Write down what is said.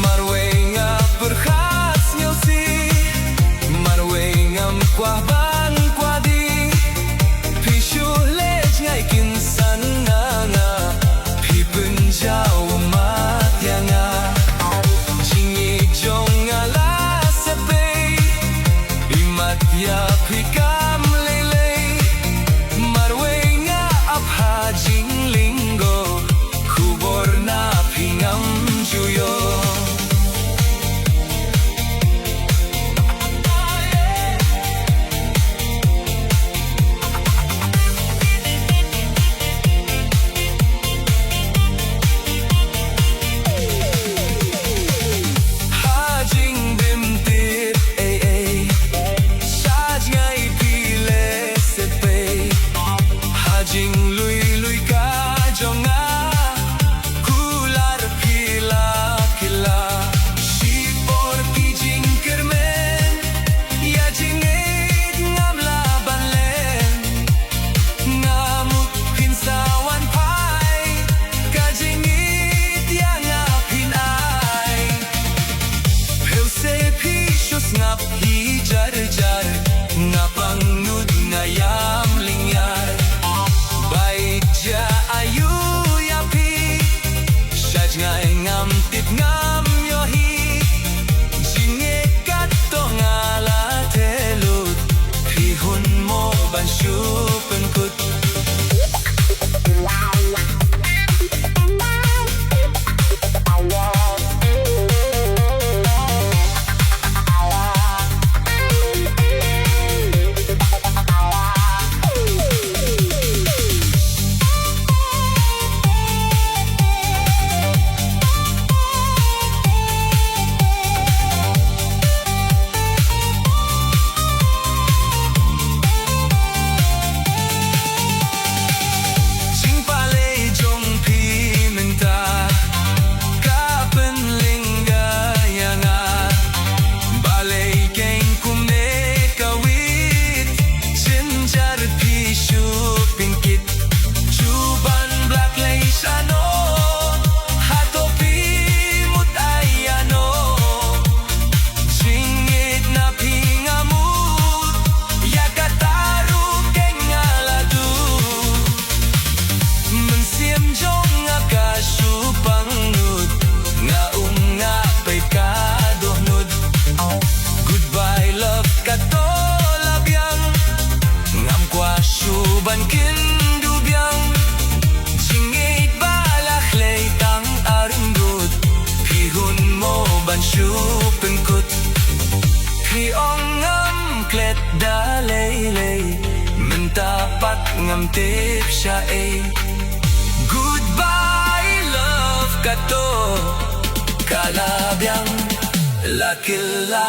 Marwei nga Pyrkhat Sngewsih, Marwei ngam qua ban qua đi, phi shu lê ngay kinsan nga, phi bun jau mat ya nga, jingi jong nga la sepe, imat ya phi kam lele, Marwei nga apha jing linggo, khubor na phi ngam juyo. Jing lui lui ka jonga kular kila kila shipor ki jing kermen ya jingit ngam la banlen ngamut pinsawan pai ka jingit ya ngapin ai pheu se phi shus ngap hi jar jar ngapang nud ngayam lingyar ja ayu ya pi shaj ngai ngam tip ngam yo hi jinge kat to ngala telut phi hun mo ban shu pen kut ban kin du biang jingit balak lei tang arum gut phi hun mo ban shu pen kut phi ong ngam klet da lei lei min ta pat ngam tip sha e goodbye love kato kala biang la killa